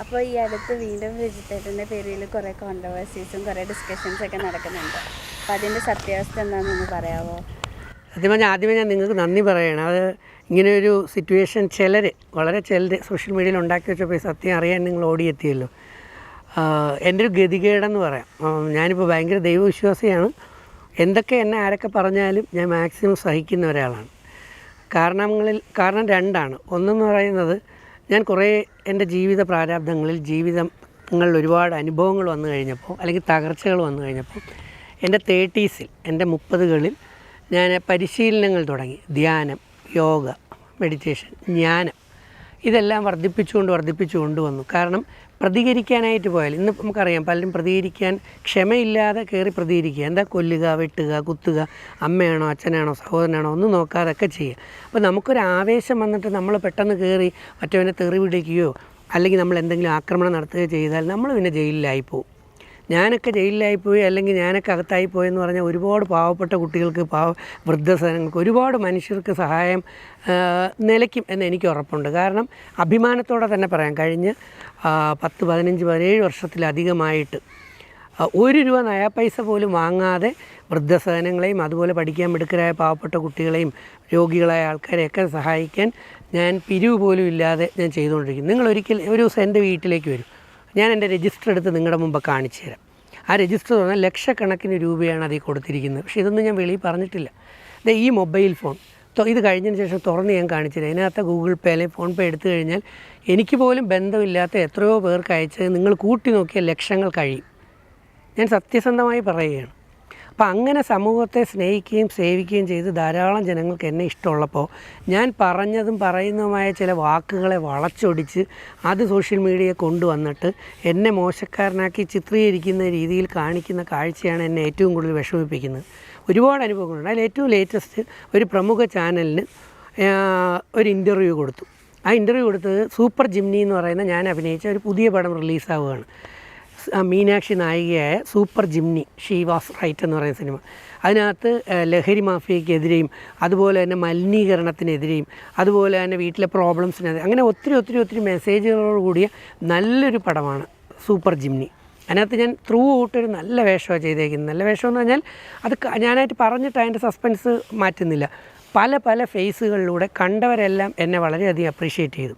അപ്പോൾ ഈ അടുത്ത് വീണ്ടും വെജിറ്റേറിയൻ്റെ പേരിൽ കുറേ കോൺട്രവേഴ്സീസും കുറേ ഡിസ്കഷൻസൊക്കെ നടക്കുന്നുണ്ട്. അപ്പോൾ അതിൻ്റെ സത്യാവസ്ഥ എന്താണെന്നൊന്ന് പറയാമോ? സത്യം പറഞ്ഞാൽ ആദ്യമേ ഞാൻ നിങ്ങൾക്ക് നന്ദി പറയണം. അത് ഇങ്ങനെയൊരു സിറ്റുവേഷൻ വളരെ ചിലർ സോഷ്യൽ മീഡിയയിൽ ഉണ്ടാക്കി വെച്ചപ്പോൾ സത്യം അറിയാൻ നിങ്ങൾ ഓടിയെത്തിയല്ലോ. എൻ്റെ ഒരു ഗതികേടെന്ന് പറയാം. ഞാനിപ്പോൾ ഭയങ്കര ദൈവവിശ്വാസിയാണ്. എന്തൊക്കെ എന്നെ ആരൊക്കെ പറഞ്ഞാലും ഞാൻ മാക്സിമം സഹിക്കുന്ന ഒരാളാണ്. കാരണം രണ്ടാണ്. ഒന്നെന്ന് പറയുന്നത്, ഞാൻ കുറേ എൻ്റെ ജീവിത പ്രാരാബ്ദങ്ങളിൽ ജീവിതങ്ങളിൽ ഒരുപാട് അനുഭവങ്ങൾ വന്നു കഴിഞ്ഞപ്പോൾ, അല്ലെങ്കിൽ തകർച്ചകൾ വന്നു കഴിഞ്ഞപ്പോൾ, എൻ്റെ 30s എൻ്റെ 30കളിൽ ഞാൻ പരിശീലനങ്ങൾ തുടങ്ങി. ധ്യാനം, യോഗ, മെഡിറ്റേഷൻ, ജ്ഞാനം, ഇതെല്ലാം വർദ്ധിപ്പിച്ചുകൊണ്ട് വന്നു. കാരണം പ്രതികരിക്കാനായിട്ട് പോയാൽ ഇന്ന് നമുക്കറിയാം, പലരും പ്രതികരിക്കാൻ ക്ഷമയില്ലാതെ കയറി പ്രതികരിക്കുക. എന്താ കൊല്ലുക, വെട്ടുക, കുത്തുക, അമ്മയാണോ അച്ഛനാണോ സഹോദരനാണോ ഒന്നും നോക്കാതൊക്കെ ചെയ്യുക. അപ്പോൾ നമുക്കൊരു ആവേശം വന്നിട്ട് നമ്മൾ പെട്ടെന്ന് കയറി മറ്റവനെ തെറി പിടിക്കുകയോ അല്ലെങ്കിൽ നമ്മൾ എന്തെങ്കിലും ആക്രമണം നടത്തുകയോ ചെയ്താൽ നമ്മൾ പിന്നെ ജയിലിലായിപ്പോവും. ഞാനൊക്കെ ജയിലിലായിപ്പോയി, അല്ലെങ്കിൽ ഞാനൊക്കെ അകത്തായിപ്പോയെന്ന് പറഞ്ഞാൽ ഒരുപാട് പാവപ്പെട്ട കുട്ടികൾക്ക്, വൃദ്ധസദനങ്ങൾക്ക്, ഒരുപാട് മനുഷ്യർക്ക് സഹായം നിലയ്ക്കും എന്ന് എനിക്ക് ഉറപ്പുണ്ട്. കാരണം അഭിമാനത്തോടെ തന്നെ പറയാം, കഴിഞ്ഞ 10, 15, 17 വർഷത്തിലധികമായിട്ട് 1 രൂപ നയാ പൈസ പോലും വാങ്ങാതെ വൃദ്ധസദനങ്ങളെയും അതുപോലെ പഠിക്കാൻ മിടുക്കരായ പാവപ്പെട്ട കുട്ടികളെയും രോഗികളായ ആൾക്കാരെയൊക്കെ സഹായിക്കാൻ ഞാൻ പിരിവ് പോലും ഇല്ലാതെ ഞാൻ ചെയ്തുകൊണ്ടിരിക്കുന്നു. നിങ്ങൾ ഒരു ദിവസം എൻ്റെ വീട്ടിലേക്ക് വരും, ഞാൻ എൻ്റെ രജിസ്റ്റർ എടുത്ത് നിങ്ങളുടെ മുമ്പ് കാണിച്ചു തരാം. ആ രജിസ്റ്റർ പറഞ്ഞാൽ ലക്ഷക്കണക്കിന് രൂപയാണ് അതിൽ കൊടുത്തിരിക്കുന്നത്. പക്ഷേ ഇതൊന്നും ഞാൻ വെളിയിൽ പറഞ്ഞിട്ടില്ല. ഈ മൊബൈൽ ഫോൺ ഇത് കഴിഞ്ഞതിന് ശേഷം തുറന്ന് ഞാൻ കാണിച്ചു തരാം. ഇതിനകത്ത് ഗൂഗിൾ പേ അല്ലെങ്കിൽ ഫോൺ പേ എടുത്തു കഴിഞ്ഞാൽ എനിക്ക് പോലും ബന്ധമില്ലാത്ത എത്രയോ പേർക്ക് അയച്ചത് നിങ്ങൾ കൂട്ടി നോക്കിയാൽ ലക്ഷങ്ങൾ കഴിയും. ഞാൻ സത്യസന്ധമായി പറയുകയാണ്. അപ്പോൾ അങ്ങനെ സമൂഹത്തെ സ്നേഹിക്കുകയും സേവിക്കുകയും ചെയ്ത് ധാരാളം ജനങ്ങൾക്ക് എന്നെ ഇഷ്ടമുള്ളപ്പോൾ ഞാൻ പറഞ്ഞതും പറയുന്നതുമായ ചില വാക്കുകളെ വളച്ചൊടിച്ച് അത് സോഷ്യൽ മീഡിയയെ കൊണ്ടുവന്നിട്ട് എന്നെ മോശക്കാരനാക്കി ചിത്രീകരിക്കുന്ന രീതിയിൽ കാണിക്കുന്ന കാഴ്ചയാണ് എന്നെ ഏറ്റവും കൂടുതൽ വിഷമിപ്പിക്കുന്നത്. ഒരുപാട് അനുഭവങ്ങളുണ്ട്. അതിൽ ഏറ്റവും ലേറ്റസ്റ്റ് ഒരു പ്രമുഖ ചാനലിന് ഒരു ഇൻ്റർവ്യൂ കൊടുത്തു. ആ ഇൻ്റർവ്യൂ കൊടുത്തത് സൂപ്പർ ജിംനി എന്ന് പറയുന്ന ഞാൻ അഭിനയിച്ച ഒരു പുതിയ പടം റിലീസാവുകയാണ്. മീനാക്ഷി നായികയായ super Jimny, she was right എന്ന് പറയുന്ന സിനിമ. അതിനകത്ത് ലഹരി മാഫിയയ്ക്കെതിരെയും അതുപോലെ തന്നെ മലിനീകരണത്തിനെതിരെയും അതുപോലെ തന്നെ വീട്ടിലെ പ്രോബ്ലംസിനെതിരെ അങ്ങനെ ഒത്തിരി മെസ്സേജുകളോട് കൂടിയ നല്ലൊരു പടമാണ് സൂപ്പർ ജിംനി. അതിനകത്ത് ഞാൻ ത്രൂ ഔട്ടൊരു നല്ല വേഷമാണ് ചെയ്തേക്കുന്നത്. നല്ല വേഷമെന്ന് പറഞ്ഞാൽ അത് ഞാനായിട്ട് പറഞ്ഞിട്ട് അതിൻ്റെ സസ്പെൻസ് മാറ്റുന്നില്ല. പല ഫേസുകളിലൂടെ കണ്ടവരെല്ലാം എന്നെ വളരെയധികം അപ്രീഷിയേറ്റ് ചെയ്തു.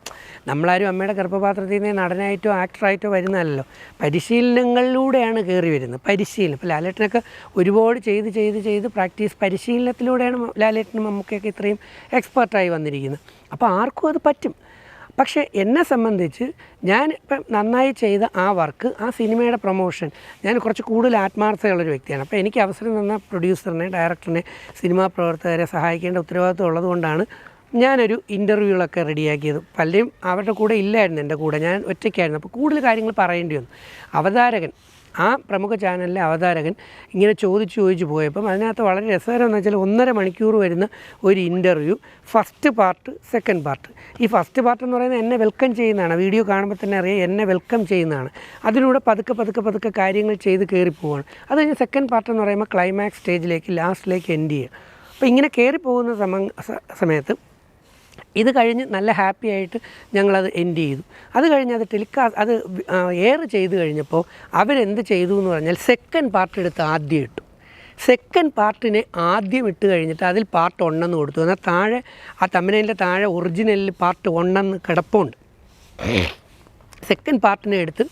നമ്മളാരും അമ്മയുടെ ഗർഭപാത്രത്തിൽ നിന്ന് നടനായിട്ടോ ആക്ടറായിട്ടോ വരുന്നതല്ലോ, പരിശീലനങ്ങളിലൂടെയാണ് കയറി വരുന്നത്. ഇപ്പോൾ ലാലേട്ടനൊക്കെ ഒരുപാട് ചെയ്ത് പ്രാക്ടീസ് പരിശീലനത്തിലൂടെയാണ് ലാലേട്ടനും മമ്മൂക്കയൊക്കെ ഇത്രയും എക്സ്പേർട്ടായി വന്നിരിക്കുന്നത്. അപ്പോൾ ആർക്കും അത് പറ്റും. പക്ഷേ എന്നെ സംബന്ധിച്ച് ഞാൻ ഇപ്പം നന്നായി ചെയ്ത ആ വർക്ക്, ആ സിനിമയുടെ പ്രൊമോഷൻ, ഞാൻ കുറച്ച് കൂടുതൽ ആത്മാർത്ഥതയുള്ളൊരു വ്യക്തിയാണ്. അപ്പോൾ എനിക്ക് അവസരം തന്ന പ്രൊഡ്യൂസറിനെ, ഡയറക്ടറിനെ, സിനിമാ പ്രവർത്തകരെ സഹായിക്കേണ്ട ഉത്തരവാദിത്വം ഉള്ളതുകൊണ്ടാണ് ഞാനൊരു ഇൻ്റർവ്യൂകളൊക്കെ റെഡിയാക്കിയത്. പലരും അവരുടെ കൂടെ ഇല്ലായിരുന്നു, എൻ്റെ കൂടെ ഞാൻ ഒറ്റയ്ക്കായിരുന്നു. അപ്പോൾ കൂടുതൽ കാര്യങ്ങൾ പറയേണ്ടി വന്നു. അവതാരകൻ, ആ പ്രമുഖ ചാനലിലെ അവതാരകൻ ഇങ്ങനെ ചോദിച്ചു പോയപ്പം അതിനകത്ത് വളരെ രസകരമെന്ന് വെച്ചാൽ 1.5 മണിക്കൂർ വരുന്ന ഒരു interview, first part, second part. ഈ ഫസ്റ്റ് പാർട്ട് എന്ന് പറയുന്നത് എന്നെ വെൽക്കം ചെയ്യുന്നതാണ്. വീഡിയോ കാണുമ്പോൾ തന്നെ അറിയാം എന്നെ വെൽക്കം ചെയ്യുന്നതാണ്. അതിലൂടെ പതുക്കെ കാര്യങ്ങൾ ചെയ്ത് കയറിപ്പോവാണ്. അത് കഴിഞ്ഞ് സെക്കൻഡ് പാർട്ട് എന്ന് പറയുമ്പോൾ ക്ലൈമാക്സ് സ്റ്റേജിലേക്ക്, ലാസ്റ്റിലേക്ക് എൻഡ് ചെയ്യുക. അപ്പോൾ ഇങ്ങനെ കയറിപ്പോകുന്ന സമയത്ത് ഇത് കഴിഞ്ഞ് നല്ല ഹാപ്പി ആയിട്ട് ഞങ്ങളത് എൻഡ് ചെയ്തു. അത് കഴിഞ്ഞ് അത് അത് എയർ ചെയ്ത് കഴിഞ്ഞപ്പോൾ അവരെന്ത് ചെയ്തു എന്ന് പറഞ്ഞാൽ സെക്കൻഡ് പാർട്ട് എടുത്ത് ആദ്യം ഇട്ടു. സെക്കൻഡ് പാർട്ടിനെ ആദ്യം ഇട്ട് കഴിഞ്ഞിട്ട് അതിൽ പാർട്ട് 1 എന്ന് കൊടുത്തു. എന്നാൽ താഴെ ആ തമ്പനയിലെ താഴെ ഒറിജിനലിൽ പാർട്ട് 1 എന്ന് കിടപ്പുണ്ട്. സെക്കൻഡ് പാർട്ടിനെ എടുത്ത്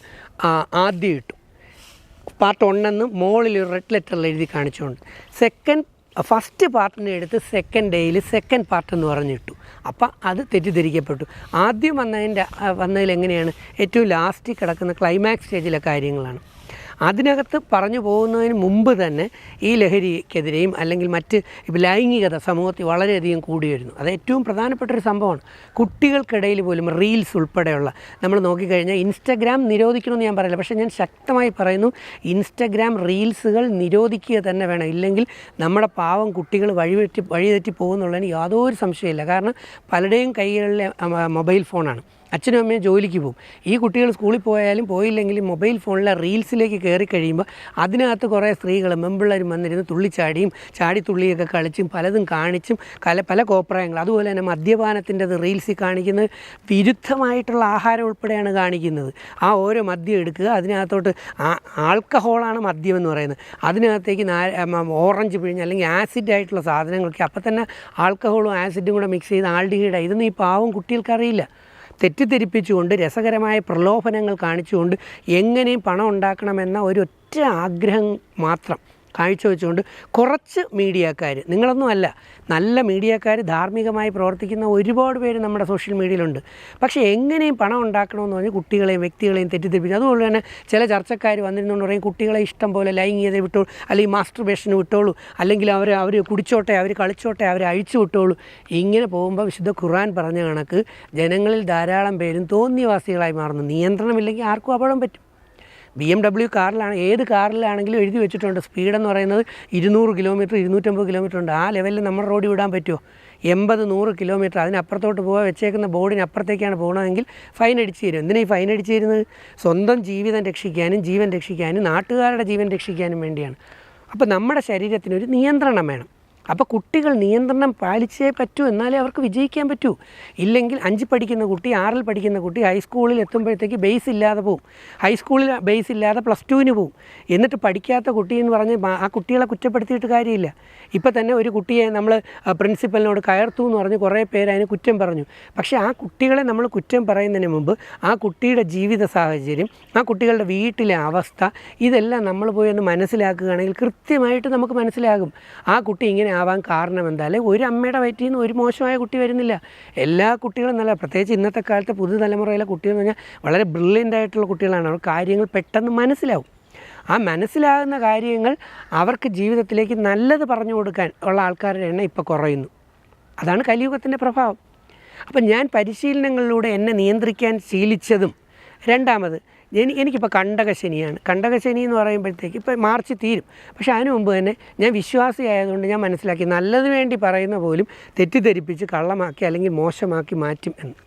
ആദ്യം ഇട്ടു. പാർട്ട് 1 എന്ന് മുകളിൽ ഒരു റെഡ് ലെറ്ററിൽ എഴുതി കാണിച്ചുകൊണ്ട് ഫസ്റ്റ് പാർട്ടിനെ എടുത്ത് സെക്കൻഡ് ഡേയിൽ സെക്കൻഡ് പാർട്ട് എന്ന് പറഞ്ഞിട്ടു. അപ്പം അത് തെറ്റിദ്ധരിക്കപ്പെട്ടു. ആദ്യം വന്നതിൽ എങ്ങനെയാണ് ഏറ്റവും ലാസ്റ്റിൽ കിടക്കുന്ന ക്ലൈമാക്സ് സ്റ്റേജിലെ കാര്യങ്ങളാണ്. അതിനകത്ത് പറഞ്ഞു പോകുന്നതിന് മുമ്പ് തന്നെ ഈ ലഹരിക്കെതിരെയും അല്ലെങ്കിൽ മറ്റ് ലൈംഗികത സമൂഹത്തിൽ വളരെയധികം കൂടി വരുന്നു. അത് ഏറ്റവും പ്രധാനപ്പെട്ടൊരു സംഭവമാണ്. കുട്ടികൾക്കിടയിൽ പോലും റീൽസ് ഉൾപ്പെടെയുള്ള, നമ്മൾ നോക്കിക്കഴിഞ്ഞാൽ ഇൻസ്റ്റഗ്രാം നിരോധിക്കണമെന്ന് ഞാൻ പറയില്ല, പക്ഷേ ഞാൻ ശക്തമായി പറയുന്നു, ഇൻസ്റ്റഗ്രാം റീൽസുകൾ നിരോധിക്കുക തന്നെ വേണം. ഇല്ലെങ്കിൽ നമ്മുടെ പാവം കുട്ടികൾ വഴിതെറ്റി പോകുന്നുള്ളതിന് യാതൊരു സംശയമില്ല. കാരണം പലരുടെയും കൈകളിലെ മൊബൈൽ ഫോണാണ്. അച്ഛനും അമ്മയും ജോലിക്ക് പോകും. ഈ കുട്ടികൾ സ്കൂളിൽ പോയാലും പോയില്ലെങ്കിലും മൊബൈൽ ഫോണിലെ റീൽസിലേക്ക് കയറി കഴിയുമ്പോൾ അതിനകത്ത് കുറേ സ്ത്രീകൾ മെമ്പിള്ളേരും വന്നിരുന്ന് തുള്ളിച്ചാടിയും ചാടിത്തുള്ളിയൊക്കെ കളിച്ചും പലതും കാണിച്ചും പല കോപ്രായങ്ങൾ. അതുപോലെ തന്നെ മദ്യപാനത്തിൻ്റെത് റീൽസിൽ കാണിക്കുന്നത് വിരുദ്ധമായിട്ടുള്ള ആഹാരം ഉൾപ്പെടെയാണ് കാണിക്കുന്നത്. ആ ഓരോ മദ്യം എടുക്കുക, അതിനകത്തോട്ട് ആൽക്കഹോളാണ് മദ്യം എന്ന് പറയുന്നത്, അതിനകത്തേക്ക് ഓറഞ്ച് പിഴിഞ്ഞ് അല്ലെങ്കിൽ ആസിഡ് ആയിട്ടുള്ള സാധനങ്ങളൊക്കെ അപ്പം തന്നെ ആൽക്കഹോളും ആസിഡും കൂടെ മിക്സ് ചെയ്ത് ആൾഡിഹൈഡ്, ഇതൊന്നും ഈ പാവം കുട്ടികൾക്കറിയില്ല. തെറ്റിദ്ധരിപ്പിച്ചുകൊണ്ട് രസകരമായ പ്രലോഭനങ്ങൾ കാണിച്ചുകൊണ്ട് എങ്ങനെയും പണം ഉണ്ടാക്കണമെന്ന ഒരൊറ്റ ആഗ്രഹം മാത്രം കാഴ്ചവെച്ചുകൊണ്ട് കുറച്ച് മീഡിയക്കാർ, നിങ്ങളൊന്നുമല്ല, നല്ല മീഡിയക്കാർ ധാർമ്മികമായി പ്രവർത്തിക്കുന്ന ഒരുപാട് പേര് നമ്മുടെ സോഷ്യൽ മീഡിയയിലുണ്ട്. പക്ഷേ എങ്ങനെയും പണം ഉണ്ടാക്കണമെന്ന് പറഞ്ഞ് കുട്ടികളെയും വ്യക്തികളെയും തെറ്റിദ്ധരിപ്പിച്ചു. അതുപോലെ തന്നെ ചില ചർച്ചക്കാർ വന്നിരുന്നുകൊണ്ട് പറയും കുട്ടികളെ ഇഷ്ടം പോലെ ലൈംഗികത വിട്ടോളൂ, അല്ലെങ്കിൽ മാസ്റ്റർബേഷന് വിട്ടോളൂ, അല്ലെങ്കിൽ അവർ കുടിച്ചോട്ടെ, അവർ കളിച്ചോട്ടെ, അവരെ അഴിച്ചു വിട്ടോളൂ. ഇങ്ങനെ പോകുമ്പോൾ വിശുദ്ധ ഖുർആൻ പറഞ്ഞ കണക്ക് ജനങ്ങളിൽ ധാരാളം പേരും തോന്നിയവാസികളായി മാറുന്നു. നിയന്ത്രണമില്ലെങ്കിൽ ആർക്കും അപകടം പറ്റും. BMW കാറിലാണ്, ഏത് കാറിലാണെങ്കിലും എഴുതി വെച്ചിട്ടുണ്ട് സ്പീഡെന്ന് പറയുന്നത് 200 കിലോമീറ്റർ 250 കിലോമീറ്റർ ഉണ്ട്. ആ ലെവലിൽ നമ്മുടെ റോഡിൽ വിടാൻ പറ്റുമോ? 80-100 കിലോമീറ്റർ അതിനപ്പുറത്തോട്ട് പോകാൻ വെച്ചേക്കുന്ന ബോർഡിനപ്പുറത്തേക്കാണ് പോകണമെങ്കിൽ ഫൈൻ അടിച്ച് തരും. എന്തിനാണ് ഈ ഫൈൻ അടിച്ച് തരുന്നത്? സ്വന്തം ജീവിതം രക്ഷിക്കാനും ജീവൻ രക്ഷിക്കാനും നാട്ടുകാരുടെ ജീവൻ രക്ഷിക്കാനും വേണ്ടിയാണ്. അപ്പോൾ നമ്മുടെ ശരീരത്തിനൊരു നിയന്ത്രണം വേണം. അപ്പോൾ കുട്ടികൾ നിയന്ത്രണം പാലിച്ചേ പറ്റൂ, എന്നാലേ അവർക്ക് വിജയിക്കാൻ പറ്റൂ. ഇല്ലെങ്കിൽ 5 പഠിക്കുന്ന കുട്ടി, 6 പഠിക്കുന്ന കുട്ടി ഹൈസ്കൂളിൽ എത്തുമ്പോഴത്തേക്ക് ബേസ് ഇല്ലാതെ പോവും. ഹൈസ്കൂളിൽ ബേസ് ഇല്ലാതെ +2 പോവും. എന്നിട്ട് പഠിക്കാത്ത കുട്ടി എന്ന് പറഞ്ഞ് ആ കുട്ടികളെ കുറ്റപ്പെടുത്തിയിട്ട് കാര്യമില്ല. ഇപ്പം തന്നെ ഒരു കുട്ടിയെ നമ്മൾ പ്രിൻസിപ്പലിനോട് കയർത്തു എന്ന് പറഞ്ഞ് കുറേ പേര് അതിന് കുറ്റം പറഞ്ഞു. പക്ഷേ ആ കുട്ടികളെ നമ്മൾ കുറ്റം പറയുന്നതിന് മുമ്പ് ആ കുട്ടിയുടെ ജീവിത സാഹചര്യം, ആ കുട്ടികളുടെ വീട്ടിലെ അവസ്ഥ, ഇതെല്ലാം നമ്മൾ പോയി ഒന്ന് മനസ്സിലാക്കുകയാണെങ്കിൽ കൃത്യമായിട്ട് നമുക്ക് മനസ്സിലാകും ആ കുട്ടി ഇങ്ങനെ ആവാൻ കാരണം എന്തായാലും ഒരു അമ്മയുടെ വയറ്റിൽ നിന്ന് ഒരു മോശമായ കുട്ടി വരുന്നില്ല. എല്ലാ കുട്ടികളും നല്ല, പ്രത്യേകിച്ച് ഇന്നത്തെ കാലത്തെ പുതുതലമുറയിലെ കുട്ടികളെന്ന് പറഞ്ഞാൽ വളരെ ബ്രില്യൻ്റ് ആയിട്ടുള്ള കുട്ടികളാണ്. അവർ കാര്യങ്ങൾ പെട്ടെന്ന് മനസ്സിലാവും. ആ മനസ്സിലാകുന്ന കാര്യങ്ങൾ അവർക്ക് ജീവിതത്തിലേക്ക് നല്ലത് പറഞ്ഞു കൊടുക്കാൻ ഉള്ള ആൾക്കാരുടെ എണ്ണം ഇപ്പോൾ കുറയുന്നു. അതാണ് കലിയുഗത്തിൻ്റെ പ്രഭാവം. അപ്പം ഞാൻ പരിശീലനങ്ങളിലൂടെ എന്നെ നിയന്ത്രിക്കാൻ ശീലിച്ചതും, രണ്ടാമത് എനിക്കിപ്പോൾ കണ്ടകശനിയാണ്. കണ്ടകശനി എന്ന് പറയുമ്പോഴത്തേക്ക് ഇപ്പോൾ മാർച്ച് തീരും. പക്ഷേ അതിനു മുമ്പ് തന്നെ ഞാൻ വിശ്വാസിയായതുകൊണ്ട് ഞാൻ മനസ്സിലാക്കി നല്ലത് വേണ്ടി പറയുന്ന പോലും തെറ്റിദ്ധരിപ്പിച്ച് കള്ളമാക്കി അല്ലെങ്കിൽ മോശമാക്കി മാറ്റും എന്ന്.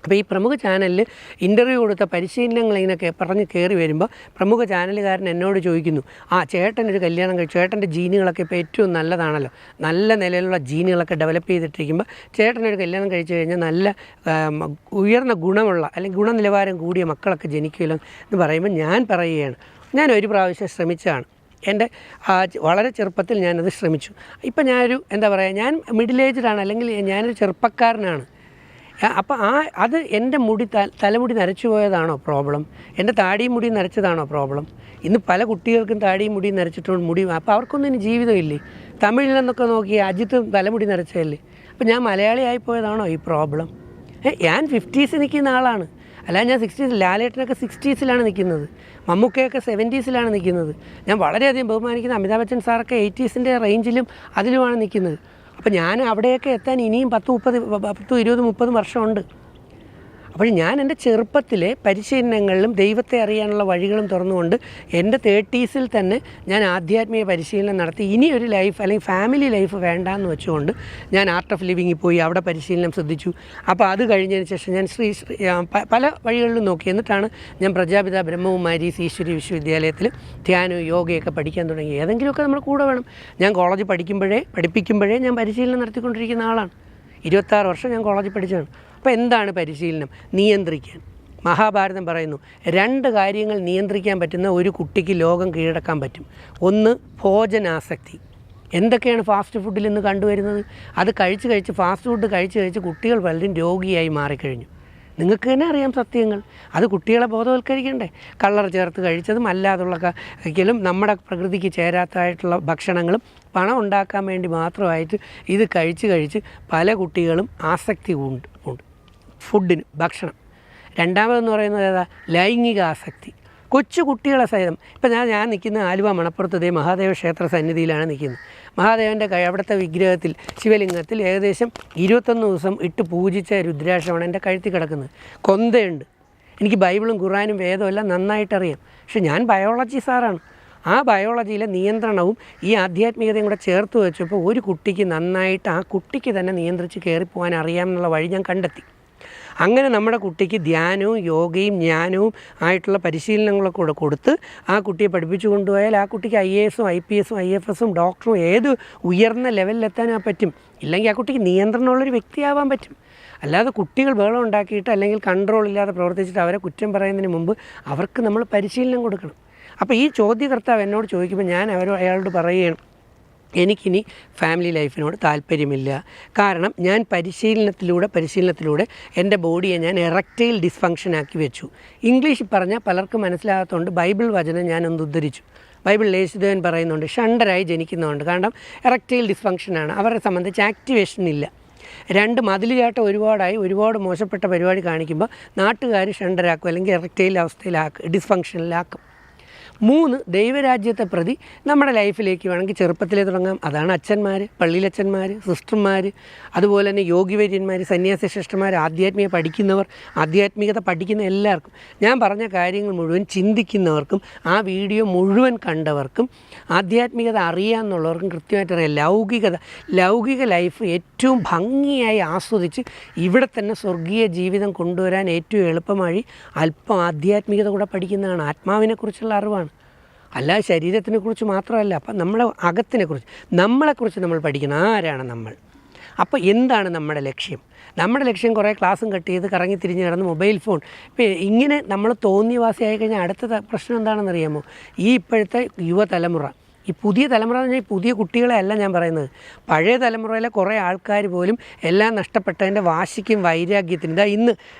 അപ്പോൾ ഈ പ്രമുഖ ചാനലിൽ ഇൻ്റർവ്യൂ കൊടുത്ത പരിശീലനങ്ങൾ ഇങ്ങനെയൊക്കെ പറഞ്ഞ് കയറി വരുമ്പോൾ പ്രമുഖ ചാനലുകാരൻ എന്നോട് ചോദിക്കുന്നു, ചേട്ടനൊരു കല്യാണം കഴിച്ചു, ചേട്ടൻ്റെ ജീനുകളൊക്കെ ഇപ്പോൾ ഏറ്റവും നല്ലതാണല്ലോ, നല്ല നിലയിലുള്ള ജീനുകളൊക്കെ ഡെവലപ്പ് ചെയ്തിട്ടിരിക്കുമ്പോൾ ചേട്ടനൊരു കല്യാണം കഴിച്ചു കഴിഞ്ഞാൽ നല്ല ഉയർന്ന ഗുണമുള്ള അല്ലെങ്കിൽ ഗുണനിലവാരം കൂടിയ മക്കളൊക്കെ ജനിക്കുമല്ലോ എന്ന് പറയുമ്പോൾ ഞാൻ പറയുകയാണ്, ഞാൻ ഒരു പ്രാവശ്യം ശ്രമിച്ചതാണ്. എൻ്റെ വളരെ ചെറുപ്പത്തിൽ ഞാനത് ശ്രമിച്ചു. ഇപ്പം ഞാനൊരു എന്താ പറയുക, ഞാൻ മിഡിൽ ഏജ്ഡാണ്, അല്ലെങ്കിൽ ഞാനൊരു ചെറുപ്പക്കാരനാണ്. അപ്പോൾ അത് എൻ്റെ തലമുടി നരച്ചു പോയതാണോ പ്രോബ്ലം? എൻ്റെ താടിയും മുടിയും നരച്ചതാണോ പ്രോബ്ലം? ഇന്ന് പല കുട്ടികൾക്കും താടിയും മുടിയും നരച്ചിട്ടുണ്ട്, മുടി, അപ്പോൾ അവർക്കൊന്നും ഇനി ജീവിതമില്ലേ? തമിഴിൽ നിന്നൊക്കെ നോക്കി അജിത്ത് തലമുടി നരച്ചതല്ലേ? അപ്പോൾ ഞാൻ മലയാളിയായിപ്പോയതാണോ ഈ പ്രോബ്ലം? ഞാൻ 50s നിൽക്കുന്ന ആളാണ്, അല്ല ഞാൻ 60s. ലാലേട്ടനൊക്കെ 60siലാണ് നിൽക്കുന്നത്, മമ്മൂക്കയൊക്കെ 70siലാണ് നിൽക്കുന്നത്. ഞാൻ വളരെയധികം ബഹുമാനിക്കുന്ന അമിതാഭ് ബച്ചൻ സാറൊക്കെ 80siൻ്റെ റേഞ്ചിലും അതിലുമാണ് നിൽക്കുന്നത്. അപ്പോൾ ഞാൻ അവിടെയൊക്കെ എത്താൻ ഇനിയും 10, 20, 30 വർഷമുണ്ട്. അപ്പോൾ ഞാൻ എൻ്റെ ചെറുപ്പത്തിലെ പരിശീലനങ്ങളിലും ദൈവത്തെ അറിയാനുള്ള വഴികളും തുറന്നുകൊണ്ട് എൻ്റെ 30s തന്നെ ഞാൻ ആധ്യാത്മിക പരിശീലനം നടത്തി. ഇനിയൊരു ലൈഫ് അല്ലെങ്കിൽ ഫാമിലി ലൈഫ് വേണ്ടാന്ന് വെച്ചുകൊണ്ട് ഞാൻ ആർട്ട് ഓഫ് ലിവിങ്ങിൽ പോയി അവിടെ പരിശീലനം ശ്രദ്ധിച്ചു. അപ്പോൾ അത് കഴിഞ്ഞതിന് ശേഷം ഞാൻ പല വഴികളിലും നോക്കി. എന്നിട്ടാണ് ഞാൻ പ്രജാപിത ബ്രഹ്മകുമാരീസ് ഈശ്വരി വിശ്വവിദ്യാലയത്തിൽ ധ്യാനവും യോഗയൊക്കെ പഠിക്കാൻ തുടങ്ങി. ഏതെങ്കിലുമൊക്കെ നമ്മൾ കൂടെ വേണം. ഞാൻ കോളേജിൽ പഠിപ്പിക്കുമ്പോഴേ ഞാൻ പരിശീലനം നടത്തിക്കൊണ്ടിരിക്കുന്ന ആളാണ്. 26 വർഷം ഞാൻ കോളേജിൽ പഠിച്ചതാണ്. അപ്പോൾ എന്താണ് പരിശീലനം? നിയന്ത്രിക്കാൻ. മഹാഭാരതം പറയുന്നു 2 കാര്യങ്ങൾ നിയന്ത്രിക്കാൻ പറ്റുന്ന ഒരു കുട്ടിക്ക് ലോകം കീഴടക്കാൻ പറ്റും. ഒന്ന് ഭോജനാസക്തി. എന്തൊക്കെയാണ് ഫാസ്റ്റ് ഫുഡിൽ ഇന്ന് കണ്ടുവരുന്നത്? അത് കഴിച്ച് ഫാസ്റ്റ് ഫുഡ് കഴിച്ച് കുട്ടികൾ പലരും രോഗിയായി മാറിക്കഴിഞ്ഞു. നിങ്ങൾക്ക് തന്നെ അറിയാം സത്യങ്ങൾ. അത് കുട്ടികളെ ബോധവൽക്കരിക്കണ്ടേ? കളർ ചേർത്ത് കഴിച്ചതും അല്ലാതുള്ള കഴിക്കലും നമ്മുടെ പ്രകൃതിക്ക് ചേരാത്തതായിട്ടുള്ള ഭക്ഷണങ്ങളും പണം ഉണ്ടാക്കാൻ വേണ്ടി മാത്രമായിട്ട് ഇത് കഴിച്ച് പല കുട്ടികളും ആസക്തി ഉണ്ട് ഫുഡിന്, ഭക്ഷണം. രണ്ടാമതെന്ന് പറയുന്നത് ഏതാ? ലൈംഗിക ആസക്തി. കൊച്ചു കുട്ടികളെ സഹിതം. ഇപ്പം ഞാൻ നിൽക്കുന്ന ആലുവ മണപ്പുറത്ത് മഹാദേവ ക്ഷേത്ര സന്നിധിയിലാണ് നിൽക്കുന്നത്. മഹാദേവൻ്റെ അവിടുത്തെ വിഗ്രഹത്തിൽ, ശിവലിംഗത്തിൽ ഏകദേശം 21 ദിവസം ഇട്ട് പൂജിച്ച രുദ്രാക്ഷമാണ് എൻ്റെ കഴുത്തിൽ കിടക്കുന്നത്. കൊന്തയുണ്ട്. എനിക്ക് ബൈബിളും ഖുറാനും വേദവും എല്ലാം നന്നായിട്ടറിയാം. പക്ഷെ ഞാൻ ബയോളജി സാറാണ്. ആ ബയോളജിയിലെ നിയന്ത്രണവും ഈ ആധ്യാത്മികതയും കൂടെ ചേർത്ത് വെച്ചപ്പോൾ ഒരു കുട്ടിക്ക് നന്നായിട്ട് ആ കുട്ടിക്ക് തന്നെ നിയന്ത്രിച്ച് കയറിപ്പോകാൻ അറിയാമെന്നുള്ള വഴി ഞാൻ കണ്ടെത്തി. അങ്ങനെ നമ്മുടെ കുട്ടിക്ക് ധ്യാനവും യോഗയും ജ്ഞാനവും ആയിട്ടുള്ള പരിശീലനങ്ങളൊക്കെ കൂടെ കൊടുത്ത് ആ കുട്ടിയെ പഠിപ്പിച്ചു കൊണ്ടുപോയാൽ ആ കുട്ടിക്ക് IAS IPS IFS ഡോക്ടറും ഏത് ഉയർന്ന ലെവലിലെത്താൻ പറ്റും. ഇല്ലെങ്കിൽ ആ കുട്ടിക്ക് നിയന്ത്രണമുള്ളൊരു വ്യക്തിയാവാൻ പറ്റും. അല്ലാതെ കുട്ടികൾ ബഹളം ഉണ്ടാക്കിയിട്ട് അല്ലെങ്കിൽ കൺട്രോൾ ഇല്ലാതെ പ്രവർത്തിച്ചിട്ട് അവരെ കുറ്റം പറയുന്നതിന് മുമ്പ് അവർക്ക് നമ്മൾ പരിശീലനം കൊടുക്കണം. അപ്പോൾ ഈ ചോദ്യകർത്താവ് എന്നോട് ചോദിക്കുമ്പോൾ ഞാൻ അയാളോട് പറയുകയാണ്, എനിക്കിനി ഫാമിലി ലൈഫിനോട് താല്പര്യമില്ല. കാരണം ഞാൻ പരിശീലനത്തിലൂടെ എൻ്റെ ബോഡിയെ ഞാൻ എറക്റ്റൈൽ ഡിസ്ഫങ്ഷൻ ആക്കി വെച്ചു. ഇംഗ്ലീഷിൽ പറഞ്ഞാൽ പലർക്കും മനസ്സിലാകാത്തതുകൊണ്ട് ബൈബിൾ വചനം ഞാനൊന്ന് ഉദ്ധരിച്ചു. ബൈബിളിൽ യേശുദേവൻ പറയുന്നുണ്ട് ഷണ്ടറായി ജനിക്കുന്നതുകൊണ്ട്. കാരണം എറക്റ്റൈൽ ഡിസ്ഫങ്ഷനാണ്, അവരെ സംബന്ധിച്ച് ആക്ടിവേഷൻ ഇല്ല. 2 മതിലുചാട്ടം ഒരുപാട് മോശപ്പെട്ട പരിപാടി കാണിക്കുമ്പോൾ നാട്ടുകാർ ഷണ്ടരാക്കും അല്ലെങ്കിൽ എറക്റ്റൈൽ ഡിസ്ഫങ്ഷനിലാക്കും. 3 ദൈവരാജ്യത്തെ പ്രതി നമ്മുടെ ലൈഫിലേക്ക് വേണമെങ്കിൽ ചെറുപ്പത്തിലേ തുടങ്ങാം. അതാണ് അച്ഛന്മാർ, പള്ളിയിലച്ഛന്മാർ, സിസ്റ്റർമാർ, അതുപോലെ തന്നെ യോഗിവര്യന്മാർ, സന്യാസി ശ്രേഷ്ഠന്മാർ, ആധ്യാത്മികത പഠിക്കുന്ന എല്ലാവർക്കും, ഞാൻ പറഞ്ഞ കാര്യങ്ങൾ മുഴുവൻ ചിന്തിക്കുന്നവർക്കും ആ വീഡിയോ മുഴുവൻ കണ്ടവർക്കും ആധ്യാത്മികത അറിയാമെന്നുള്ളവർക്കും കൃത്യമായിട്ട് അറിയാം. ലൗകിക ലൈഫ് ഏറ്റവും ഭംഗിയായി ആസ്വദിച്ച് ഇവിടെ തന്നെ സ്വർഗീയ ജീവിതം കൊണ്ടുവരാൻ ഏറ്റവും എളുപ്പമായി അല്പം ആധ്യാത്മികത കൂടെ പഠിക്കുന്നതാണ്. ആത്മാവിനെക്കുറിച്ചുള്ള അറിവാണ്, അല്ലാതെ ശരീരത്തിനെക്കുറിച്ച് മാത്രമല്ല. അപ്പം നമ്മളെക്കുറിച്ച് നമ്മൾ പഠിക്കണം. ആരാണ് നമ്മൾ? അപ്പോൾ എന്താണ് നമ്മുടെ ലക്ഷ്യം? നമ്മുടെ ലക്ഷ്യം കുറേ ക്ലാസ്സും കട്ട് ചെയ്ത് കറങ്ങി തിരിഞ്ഞ് കിടന്ന് മൊബൈൽ ഫോൺ. ഇപ്പോൾ ഇങ്ങനെ നമ്മൾ തോന്നിയവാസിയായി കഴിഞ്ഞാൽ അടുത്ത പ്രശ്നം എന്താണെന്നറിയാമോ? ഈ ഇപ്പോഴത്തെ യുവതലമുറ, ഈ പുതിയ തലമുറ എന്ന് പറഞ്ഞാൽ പുതിയ കുട്ടികളെ അല്ല ഞാൻ പറയുന്നത്, പഴയ തലമുറയിലെ കുറേ ആൾക്കാർ പോലും എല്ലാം നഷ്ടപ്പെട്ടതിൻ്റെ വാശിക്കും വൈരാഗ്യത്തിനും.